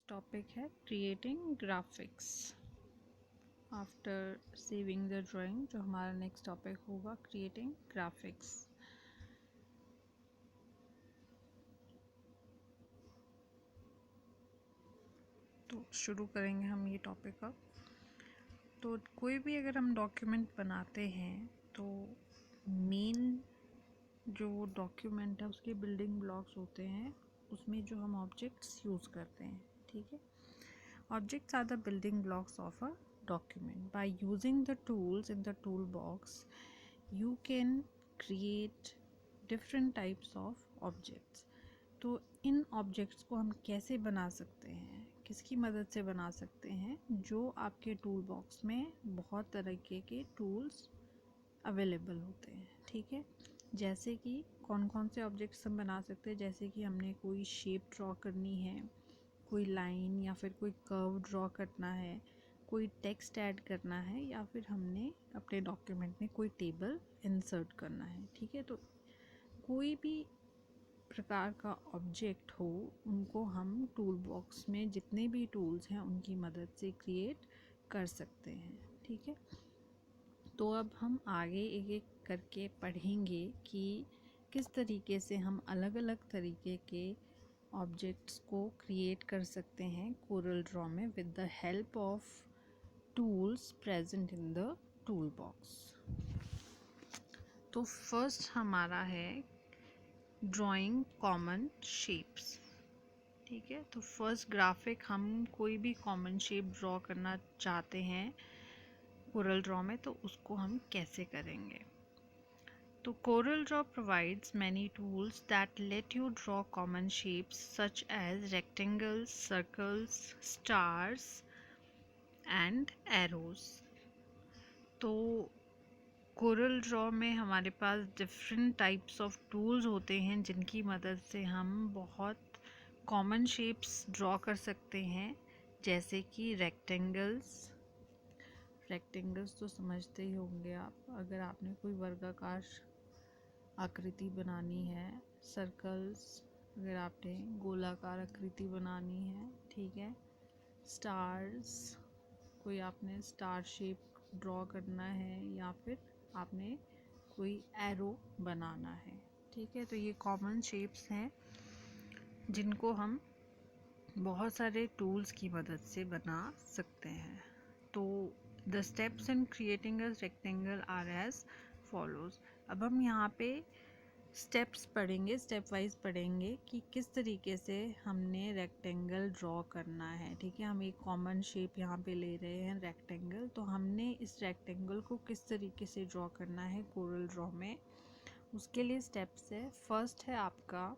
Topic है creating graphics. After saving the drawing जो हमारा नेक्स्ट टॉपिक होगा क्रिएटिंग ग्राफिक्स। तो शुरू करेंगे हम ये टॉपिक अब। तो कोई भी अगर हम डॉक्यूमेंट बनाते हैं तो मेन जो डॉक्यूमेंट है उसके बिल्डिंग ब्लॉक्स होते हैं, उसमें जो हम ऑब्जेक्ट्स यूज़ करते हैं। ठीक है, objects are the building blocks of a document. By using the tools in the toolbox, you can create different types of objects. तो इन ऑब्जेक्ट्स को हम कैसे बना सकते हैं, किसकी मदद से बना सकते हैं? जो आपके टूल बॉक्स में बहुत तरीके के टूल्स अवेलेबल होते हैं। ठीक है, जैसे कि कौन कौन से ऑब्जेक्ट्स हम बना सकते हैं, जैसे कि हमने कोई शेप ड्रॉ करनी है, कोई लाइन या फिर कोई कर्व ड्रॉ करना है, कोई टेक्स्ट ऐड करना है, या फिर हमने अपने डॉक्यूमेंट में कोई टेबल इंसर्ट करना है। ठीक है, तो कोई भी प्रकार का ऑब्जेक्ट हो उनको हम टूल बॉक्स में जितने भी टूल्स हैं उनकी मदद से क्रिएट कर सकते हैं। ठीक है, तो अब हम आगे एक एक करके पढ़ेंगे कि किस तरीके से हम अलग अलग तरीके के ऑब्जेक्ट्स को क्रिएट कर सकते हैं कोरल ड्रॉ में with the help of tools present in the tool box. तो फर्स्ट हमारा है ड्राइंग कॉमन शेप्स। ठीक है, तो फर्स्ट ग्राफिक हम कोई भी कॉमन शेप ड्रॉ करना चाहते हैं कोरल ड्रॉ में, तो उसको हम कैसे करेंगे? तो Corel Draw provides many tools that let you draw common shapes such as rectangles, circles, stars and arrows. तो Corel Draw में हमारे पास डिफरेंट टाइप्स ऑफ टूल्स होते हैं जिनकी मदद से हम बहुत कॉमन शेप्स ड्रॉ कर सकते हैं, जैसे कि रेक्टेंगल्स तो समझते ही होंगे आप, अगर आपने कोई वर्गाकार आकृति बनानी है, सर्कल्स अगर आपने गोलाकार आकृति बनानी है। ठीक है, स्टार्स कोई आपने स्टार शेप ड्रॉ करना है, या फिर आपने कोई एरो बनाना है। ठीक है, तो ये कॉमन शेप्स हैं जिनको हम बहुत सारे टूल्स की मदद से बना सकते हैं। तो the steps in creating a rectangle are as follows. अब हम यहाँ पे स्टेप्स पढ़ेंगे, स्टेप वाइज पढ़ेंगे कि किस तरीके से हमने रेक्टेंगल ड्रॉ करना है। ठीक है, हम एक कॉमन शेप यहाँ पे ले रहे हैं रेक्टेंगल, तो हमने इस रेक्टेंगल को किस तरीके से ड्रॉ करना है कोरल ड्रॉ में, उसके लिए स्टेप्स है। फर्स्ट है आपका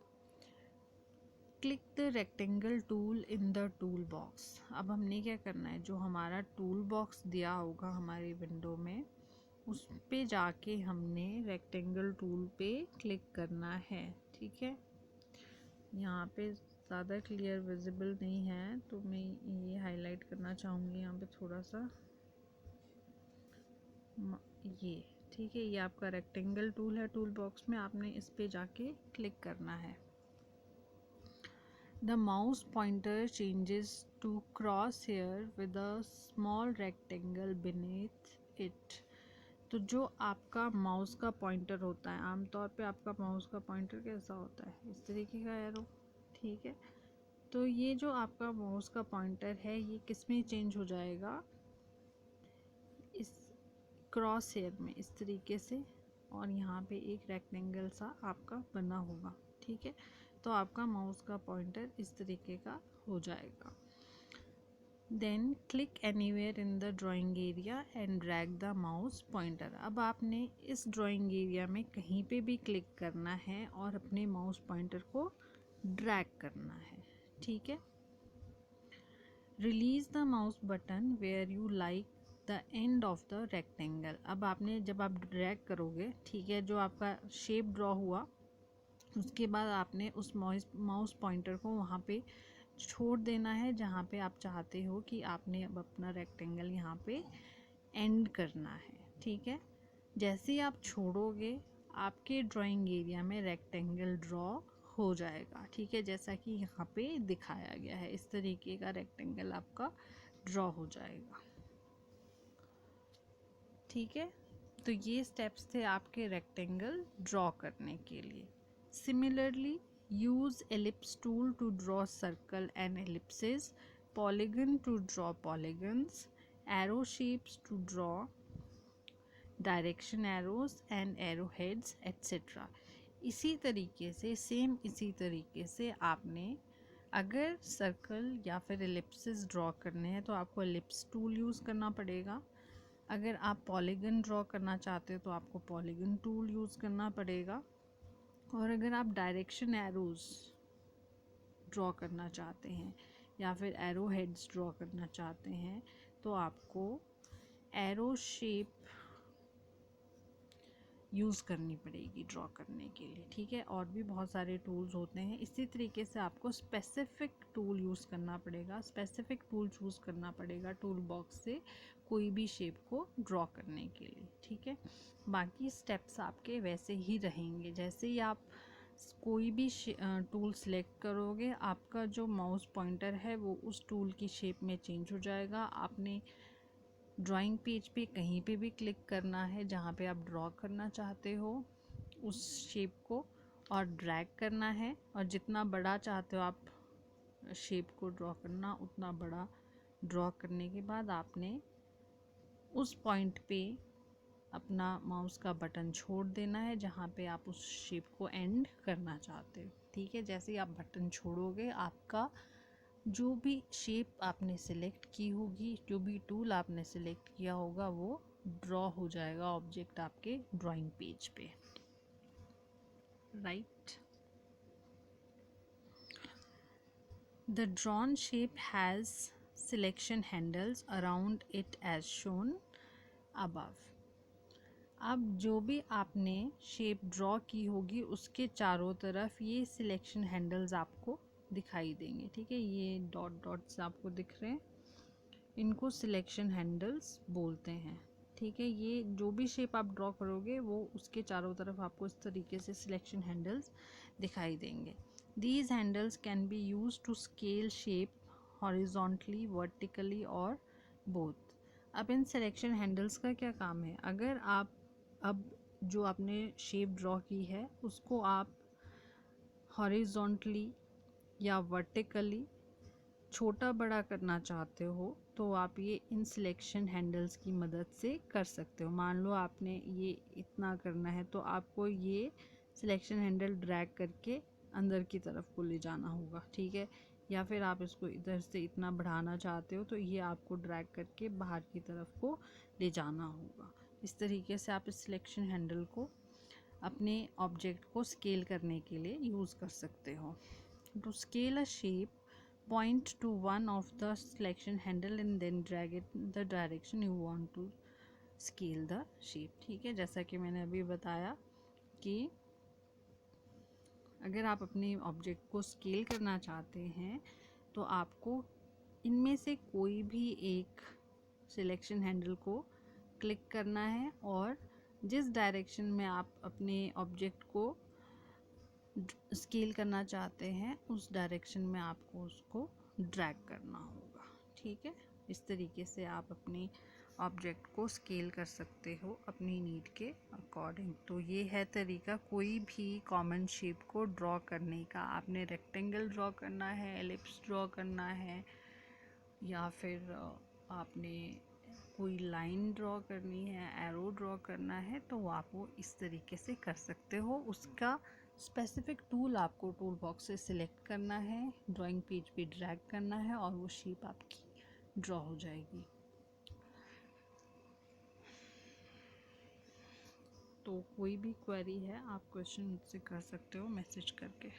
click the rectangle tool in the tool box. अब हमने क्या करना है, जो हमारा टूल बॉक्स दिया होगा हमारी विंडो में, उस पे जाके हमने रेक्टेंगल टूल पे क्लिक करना है। ठीक है, यहाँ पे ज़्यादा क्लियर विजिबल नहीं है तो मैं ये हाईलाइट करना चाहूँगी यहाँ पे थोड़ा सा ये। ठीक है, ये आपका रेक्टेंगल टूल है टूल बॉक्स में, आपने इस पे जाके क्लिक करना है। The mouse pointer changes to crosshair with a small rectangle beneath it. तो जो आपका माउस का पॉइंटर होता है, आमतौर पे आपका माउस का पॉइंटर कैसा होता है, इस तरीके का एरो। ठीक है, तो ये जो आपका माउस का पॉइंटर है ये किस में चेंज हो जाएगा, इस क्रॉस हेयर में, इस तरीके से, और यहाँ पे एक रेक्टेंगल सा आपका बना होगा। ठीक है, तो आपका माउस का पॉइंटर इस तरीके का हो जाएगा। Then click anywhere in the drawing area and drag the mouse pointer. अब आपने इस ड्राइंग एरिया में कहीं पे भी क्लिक करना है और अपने माउस पॉइंटर को ड्रैग करना है। ठीक है, release the mouse button where you like the end of the rectangle. अब आपने जब आप ड्रैग करोगे, ठीक है, जो आपका शेप ड्रॉ हुआ, उसके बाद आपने उस माउस पॉइंटर को वहाँ पे छोड़ देना है जहाँ पे आप चाहते हो कि आपने अब अपना रेक्टेंगल यहाँ पे एंड करना है। ठीक है, जैसे ही आप छोड़ोगे आपके ड्राइंग एरिया में रेक्टेंगल ड्रॉ हो जाएगा। ठीक है, जैसा कि यहाँ पे दिखाया गया है, इस तरीके का रेक्टेंगल आपका ड्रॉ हो जाएगा। ठीक है, तो ये स्टेप्स थे आपके रेक्टेंगल ड्रॉ करने के लिए। Similarly use ellipse tool to draw circle and ellipses, polygon to draw polygons, arrow shapes to draw direction arrows and arrow heads etcetera. इसी तरीके से इसी तरीके से आपने अगर सर्कल या फिर एलिप्सेस ड्रॉ करने हैं तो आपको एलिप्स टूल यूज़ करना पड़ेगा। अगर आप पॉलीगन ड्रॉ करना चाहते हो तो आपको पॉलीगन टूल यूज़ करना पड़ेगा। और अगर आप डायरेक्शन एरोज ड्रॉ करना चाहते हैं या फिर एरो हेड्स ड्रॉ करना चाहते हैं तो आपको एरो शेप यूज़ करनी पड़ेगी ड्रॉ करने के लिए। ठीक है, और भी बहुत सारे टूल्स होते हैं। इसी तरीके से आपको स्पेसिफिक टूल यूज़ करना पड़ेगा, स्पेसिफिक टूल चूज़ करना पड़ेगा टूल बॉक्स से कोई भी शेप को ड्रॉ करने के लिए। ठीक है, बाकी स्टेप्स आपके वैसे ही रहेंगे। जैसे ही आप कोई भी टूल सेलेक्ट करोगे, आपका जो माउस पॉइंटर है वो उस टूल की शेप में चेंज हो जाएगा। आपने ड्राइंग पेज पे कहीं पे भी क्लिक करना है जहाँ पे आप ड्रॉ करना चाहते हो उस शेप को, और ड्रैग करना है, और जितना बड़ा चाहते हो आप शेप को ड्रॉ करना उतना बड़ा ड्रॉ करने के बाद आपने उस पॉइंट पे अपना माउस का बटन छोड़ देना है जहाँ पे आप उस शेप को एंड करना चाहते हो। ठीक है, जैसे ही आप बटन छोड़ोगे आपका जो भी शेप आपने सिलेक्ट की होगी, जो भी टूल आपने सिलेक्ट किया होगा वो ड्रॉ हो जाएगा ऑब्जेक्ट आपके ड्राइंग पेज पे। Right, the drawn shape has selection handles around it as shown above. अब जो भी आपने शेप ड्रॉ की होगी उसके चारों तरफ ये सिलेक्शन हैंडल्स आपको दिखाई देंगे। ठीक है, ये डॉट डॉट्स आपको दिख रहे हैं, इनको सिलेक्शन हैंडल्स बोलते हैं। ठीक है, ये जो भी शेप आप ड्रॉ करोगे वो उसके चारों तरफ आपको इस तरीके से सिलेक्शन हैंडल्स दिखाई देंगे। These handles can be use to scale shape horizontally, vertically और बोथ। अब इन सिलेक्शन हैंडल्स का क्या काम है, अगर आप अब जो आपने शेप ड्रॉ की है उसको आप हॉरिजॉन्टली या वर्टिकली छोटा बड़ा करना चाहते हो तो आप ये इन सिलेक्शन हैंडल्स की मदद से कर सकते हो। मान लो आपने ये इतना करना है तो आपको ये सिलेक्शन हैंडल ड्रैग करके अंदर की तरफ को ले जाना होगा। ठीक है, या फिर आप इसको इधर से इतना बढ़ाना चाहते हो तो ये आपको ड्रैग करके बाहर की तरफ को ले जाना होगा। इस तरीके से आप इस सिलेक्शन हैंडल को अपने ऑब्जेक्ट को स्केल करने के लिए यूज़ कर सकते हो। To scale a shape, point to one of the selection handle and then drag it in the direction you want to scale the shape। ठीक है, जैसा कि मैंने अभी बताया कि अगर आप अपने ऑब्जेक्ट को स्केल करना चाहते हैं तो आपको इनमें से कोई भी एक सिलेक्शन हैंडल को क्लिक करना है और जिस डायरेक्शन में आप अपने ऑब्जेक्ट को स्केल करना चाहते हैं उस डायरेक्शन में आपको उसको ड्रैग करना होगा। ठीक है, इस तरीके से आप अपनी ऑब्जेक्ट को स्केल कर सकते हो अपनी नीड के अकॉर्डिंग। तो ये है तरीका कोई भी कॉमन शेप को ड्रॉ करने का। आपने रेक्टेंगल ड्रॉ करना है, एलिप्स ड्रॉ करना है, या फिर आपने कोई लाइन ड्रॉ करनी है, एरो ड्रॉ करना है, तो आप वो इस तरीके से कर सकते हो। उसका स्पेसिफिक टूल आपको टूल बॉक्स से सिलेक्ट करना है, ड्राइंग पेज पे ड्रैग करना है और वो शेप आपकी ड्रॉ हो जाएगी। तो कोई भी क्वेरी है आप क्वेश्चन मुझसे कर सकते हो मैसेज करके।